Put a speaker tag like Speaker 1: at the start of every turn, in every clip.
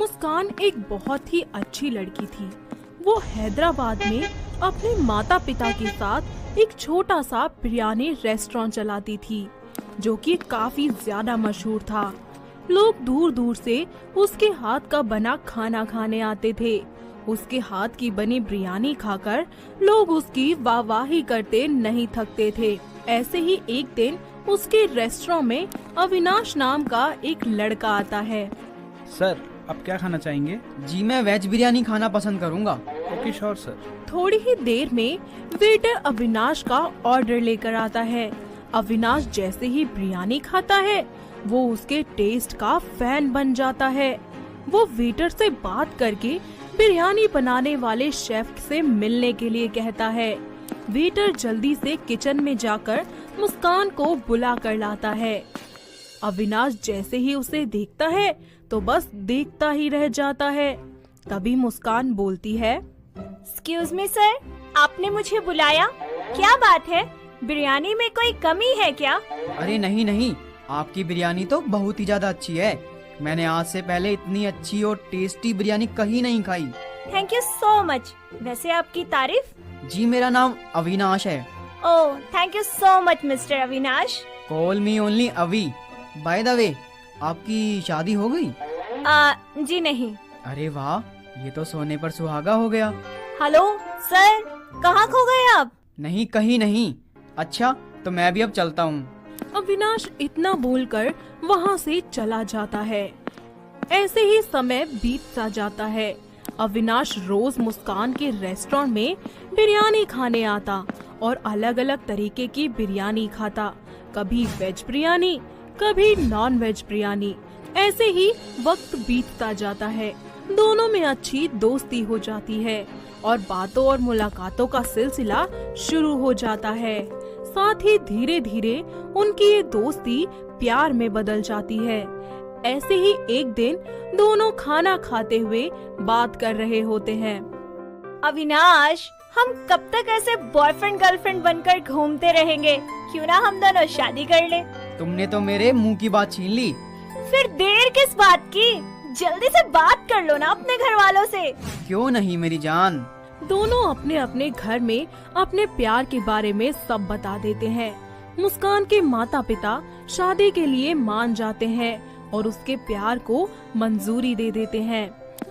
Speaker 1: मुस्कान एक बहुत ही अच्छी लड़की थी। वो हैदराबाद में अपने माता पिता के साथ एक छोटा सा बिरयानी रेस्टोरेंट चलाती थी, जो कि काफी ज्यादा मशहूर था। लोग दूर दूर से उसके हाथ का बना खाना खाने आते थे। उसके हाथ की बनी बिरयानी खाकर लोग उसकी वाहवाही करते नहीं थकते थे। ऐसे ही एक दिन उसके रेस्टोरेंट में अविनाश नाम का एक लड़का आता है।
Speaker 2: सर, आप क्या खाना चाहेंगे?
Speaker 3: जी मैं वेज बिरयानी खाना पसंद करूंगा।
Speaker 2: Okay sure sir.
Speaker 1: थोड़ी ही देर में वेटर अविनाश का ऑर्डर लेकर आता है। अविनाश जैसे ही बिरयानी खाता है, वो उसके टेस्ट का फैन बन जाता है। वो वेटर से बात करके बिरयानी बनाने वाले शेफ से मिलने के लिए कहता है। वेटर जल्दी से किचन में जाकर मुस्कान को बुला कर लाता है। अविनाश जैसे ही उसे देखता है तो बस देखता ही रह जाता है। तभी मुस्कान बोलती है,
Speaker 4: एक्सक्यूज मी सर, आपने मुझे बुलाया? क्या बात है, बिरयानी में कोई कमी है क्या?
Speaker 3: अरे नहीं नहीं, आपकी बिरयानी तो बहुत ही ज्यादा अच्छी है। मैंने आज से पहले इतनी अच्छी और टेस्टी बिरयानी कहीं नहीं खाई।
Speaker 4: Thank you so much. वैसे आपकी तारीफ?
Speaker 3: जी मेरा नाम अविनाश है।
Speaker 4: Oh, thank you so much mister Avinash.
Speaker 3: Call me only Avi. By the way, आपकी शादी हो गई?
Speaker 4: जी नहीं।
Speaker 3: अरे वाह, ये तो सोने पर सुहागा हो गया।
Speaker 4: हेलो सर, कहाँ खो गए आप?
Speaker 3: नहीं कहीं नहीं। अच्छा तो मैं भी अब चलता हूँ।
Speaker 1: अविनाश इतना बोलकर वहाँ से चला जाता है। ऐसे ही समय बीतता जाता है। अविनाश रोज मुस्कान के रेस्टोरेंट में बिरयानी खाने आता और अलग अलग तरीके की बिरयानी खाता। कभी वेज बिरयानी, कभी नॉन वेज बिरयानी। ऐसे ही वक्त बीतता जाता है। दोनों में अच्छी दोस्ती हो जाती है और बातों और मुलाकातों का सिलसिला शुरू हो जाता है। साथ ही धीरे धीरे उनकी ये दोस्ती प्यार में बदल जाती है। ऐसे ही एक दिन दोनों खाना खाते हुए बात कर रहे होते हैं।
Speaker 4: अविनाश, हम कब तक ऐसे बॉयफ्रेंड गर्लफ्रेंड बनकर घूमते रहेंगे? क्यों ना हम दोनों शादी कर ले?
Speaker 3: तुमने तो मेरे मुंह की बात छीन ली।
Speaker 4: फिर देर किस बात की? जल्दी से बात कर लो ना अपने घर वालों से।
Speaker 3: क्यों नहीं मेरी जान।
Speaker 1: दोनों अपने अपने घर में अपने प्यार के बारे में सब बता देते हैं। मुस्कान के माता पिता शादी के लिए मान जाते हैं और उसके प्यार को मंजूरी दे देते हैं।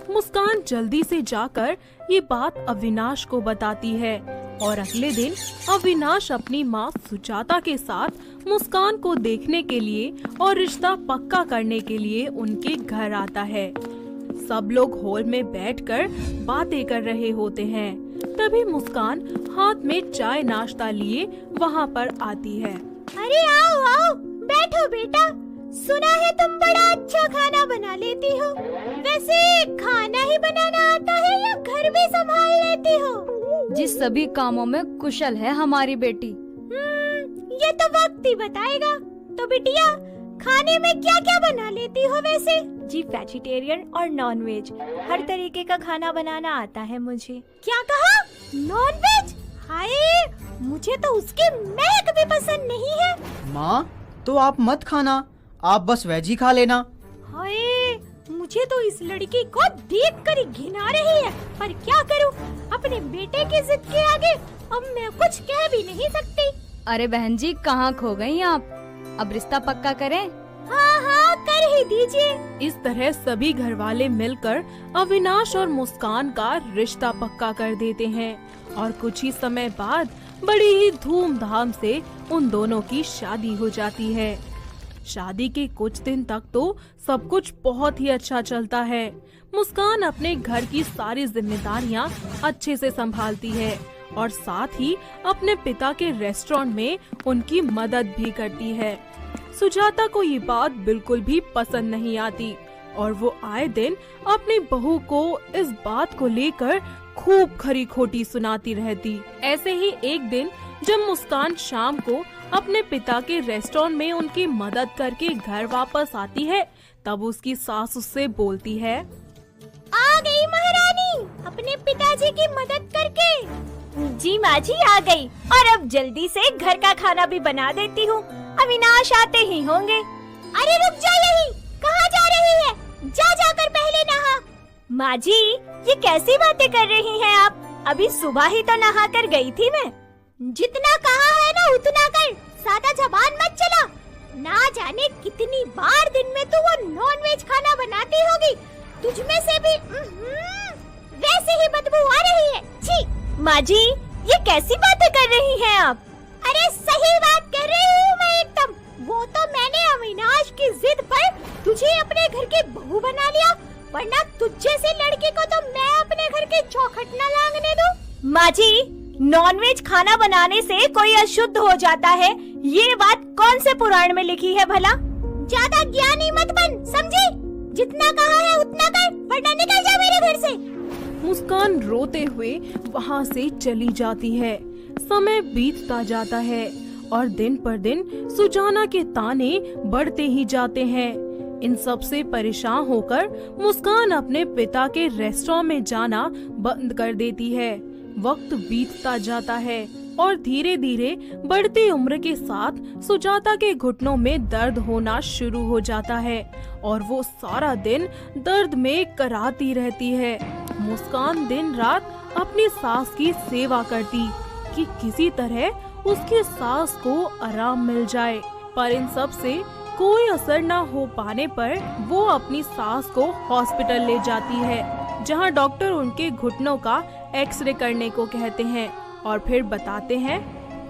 Speaker 1: मुस्कान जल्दी से जाकर ये बात अविनाश को बताती है और अगले दिन अविनाश अपनी माँ सुजाता के साथ मुस्कान को देखने के लिए और रिश्ता पक्का करने के लिए उनके घर आता है। सब लोग हॉल में बैठकर बातें कर रहे होते हैं। तभी मुस्कान हाथ में चाय नाश्ता लिए वहाँ पर आती है।
Speaker 4: अरे आओ आओ, बैठो बेटा। सुना है तुम बड़ा अच्छा खाना बना लेती हो। वैसे खाना ही बनाना आता है या घर भी संभाल लेती हो?
Speaker 5: जी सभी कामों में कुशल है हमारी बेटी।
Speaker 4: ये तो वक्त ही बताएगा। तो बिटिया, खाने में क्या क्या बना लेती हो वैसे? जी वेजिटेरियन और नॉन वेज, हर तरीके का खाना बनाना आता है मुझे। क्या कहा? Non veg? हाय, मुझे तो उसकी महक भी पसंद नहीं है।
Speaker 3: माँ, तो आप मत खाना, आप बस वेज ही खा लेना।
Speaker 4: हाय, मुझे तो इस लड़की को देख कर ही घिना रही है, पर क्या करूं? अपने बेटे की जिद के आगे अब मैं कुछ कह भी नहीं सकती।
Speaker 5: अरे बहन जी, कहाँ खो गई आप? अब रिश्ता पक्का करें?
Speaker 4: हाँ हाँ, कर ही दीजिए।
Speaker 1: इस तरह सभी घर वाले मिलकर अविनाश और मुस्कान का रिश्ता पक्का कर देते हैं और कुछ ही समय बाद बड़ी ही धूमधाम से उन दोनों की शादी हो जाती है। शादी के कुछ दिन तक तो सब कुछ बहुत ही अच्छा चलता है। मुस्कान अपने घर की सारी जिम्मेदारियां अच्छे से संभालती है और साथ ही अपने पिता के रेस्टोरेंट में उनकी मदद भी करती है। सुजाता को ये बात बिल्कुल भी पसंद नहीं आती और वो आए दिन अपनी बहू को इस बात को लेकर खूब खरी खोटी सुनाती रहती। ऐसे ही एक दिन जब मुस्कान शाम को अपने पिता के रेस्टोरेंट में उनकी मदद करके घर वापस आती है, तब उसकी सास उससे बोलती है,
Speaker 4: आ गई महारानी अपने पिताजी की मदद करके। जी माँ जी, आ गई और अब जल्दी से घर का खाना भी बना देती हूँ। अविनाश आते ही होंगे। अरे रुक जा, यहीं कहाँ जा रही है? जा जाकर पहले नहा। माँ जी, ये कैसी बातें कर रही हैं आप? अभी सुबह ही तो नहा कर गई थी मैं। जितना कहा है ना उतना कर, सादा जबान मत चला। ना जाने कितनी बार दिन में तू वो नॉन वेज खाना बनाती होगी, तुझ में से भी वैसे ही बदबू आ रही है। छी! माँ जी, ये कैसी बातें कर रही हैं आप? अरे सही बात कर रही हूँ मैं एकदम। वो तो मैंने अविनाश की जिद पर तुझे अपने घर की बहू बना लिया, वरना तुझ जैसे लड़के को तो मैं अपने घर के चौखट न लांघने दूं। माँ जी, नॉनवेज खाना बनाने से कोई अशुद्ध हो जाता है, ये बात कौन से पुराण में लिखी है भला? ज्यादा ज्ञानी मत बन, समझी? जितना कहा है उतना कर, वरना निकल जा मेरे घर से।
Speaker 1: मुस्कान रोते हुए वहाँ से चली जाती है। समय बीतता जाता है और दिन पर दिन सुजाना के ताने बढ़ते ही जाते हैं। इन सब से परेशान होकर मुस्कान अपने पिता के रेस्टोरेंट में जाना बंद कर देती है। वक्त बीतता जाता है और धीरे धीरे बढ़ती उम्र के साथ सुजाता के घुटनों में दर्द होना शुरू हो जाता है और वो सारा दिन दर्द में कराती रहती है। मुस्कान दिन रात अपनी सास की सेवा करती कि किसी तरह उसकी सास को आराम मिल जाए, पर इन सब से कोई असर न हो पाने पर वो अपनी सास को हॉस्पिटल ले जाती है, जहां डॉक्टर उनके घुटनों का एक्सरे करने को कहते हैं और फिर बताते हैं,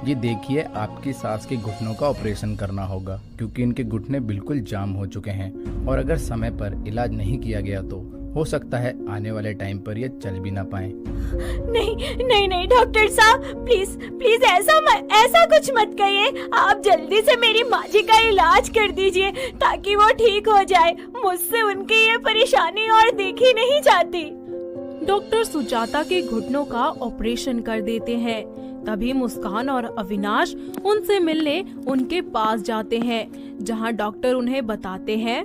Speaker 2: ये देखिए, आपकी सास के घुटनों का ऑपरेशन करना होगा क्योंकि इनके घुटने बिल्कुल जाम हो चुके हैं और अगर समय पर इलाज नहीं किया गया तो हो सकता है आने वाले टाइम पर ये चल भी ना पाए।
Speaker 4: नहीं नहीं नहीं डॉक्टर साहब, प्लीज प्लीज ऐसा कुछ मत कहिए। आप जल्दी से मेरी माँ जी का इलाज कर दीजिए ताकि वो ठीक हो जाए। मुझसे उनकी ये परेशानी और देखी नहीं जाती।
Speaker 1: डॉक्टर सुजाता के घुटनों का ऑपरेशन कर देते हैं। तभी मुस्कान और अविनाश उनसे मिलने उनके पास जाते हैं, जहां डॉक्टर उन्हें बताते हैं,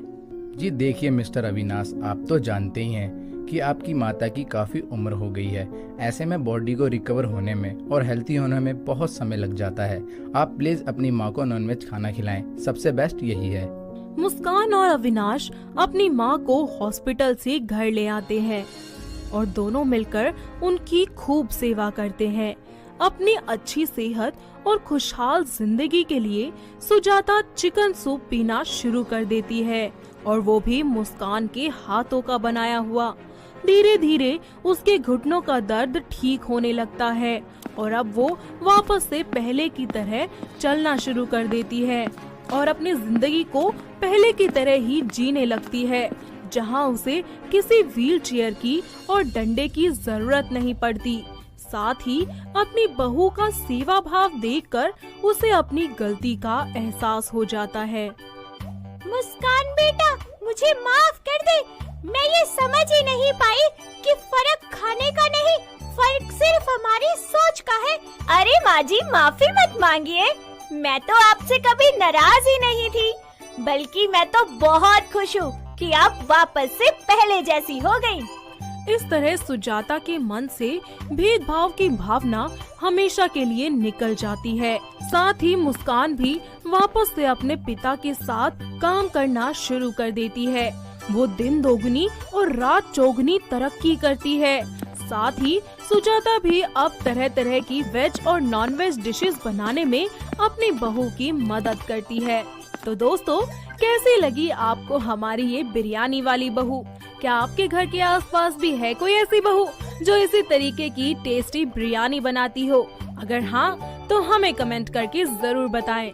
Speaker 2: जी देखिए मिस्टर अविनाश, आप तो जानते ही हैं कि आपकी माता की काफ़ी उम्र हो गई है। ऐसे में बॉडी को रिकवर होने में और हेल्थी होने में बहुत समय लग जाता है। आप प्लीज अपनी माँ को नॉनवेज खाना खिलाएं, सबसे बेस्ट यही है।
Speaker 1: मुस्कान और अविनाश अपनी माँ को हॉस्पिटल से घर ले आते हैं और दोनों मिलकर उनकी खूब सेवा करते हैं। अपनी अच्छी सेहत और खुशहाल जिंदगी के लिए सुजाता चिकन सूप पीना शुरू कर देती है और वो भी मुस्कान के हाथों का बनाया हुआ। धीरे धीरे उसके घुटनों का दर्द ठीक होने लगता है और अब वो वापस से पहले की तरह चलना शुरू कर देती है और अपनी जिंदगी को पहले की तरह ही जीने लगती है, जहां उसे किसी व्हीलचेयर की और डंडे की जरूरत नहीं पड़ती। साथ ही अपनी बहू का सेवा भाव देखकर उसे अपनी गलती का एहसास हो जाता है।
Speaker 4: मुस्कान बेटा, मुझे माफ कर दे। मैं ये समझ ही नहीं पाई कि फर्क खाने का नहीं, फर्क सिर्फ हमारी सोच का है। अरे माँ जी, माफी मत मांगिए। मैं तो आपसे कभी नाराज ही नहीं थी, बल्कि मैं तो बहुत खुश हूँ कि आप वापस से पहले जैसी हो गई।
Speaker 1: इस तरह सुजाता के मन से भेदभाव की भावना हमेशा के लिए निकल जाती है। साथ ही मुस्कान भी वापस से अपने पिता के साथ काम करना शुरू कर देती है। वो दिन दोगुनी और रात चौगुनी तरक्की करती है। साथ ही सुजाता भी अब तरह तरह की वेज और नॉन वेज डिशेस बनाने में अपनी बहू की मदद करती है। तो दोस्तों, कैसी लगी आपको हमारी ये बिरयानी वाली बहू? क्या आपके घर के आसपास भी है कोई ऐसी बहू जो इसी तरीके की टेस्टी बिरयानी बनाती हो? अगर हाँ, तो हमें कमेंट करके जरूर बताएं।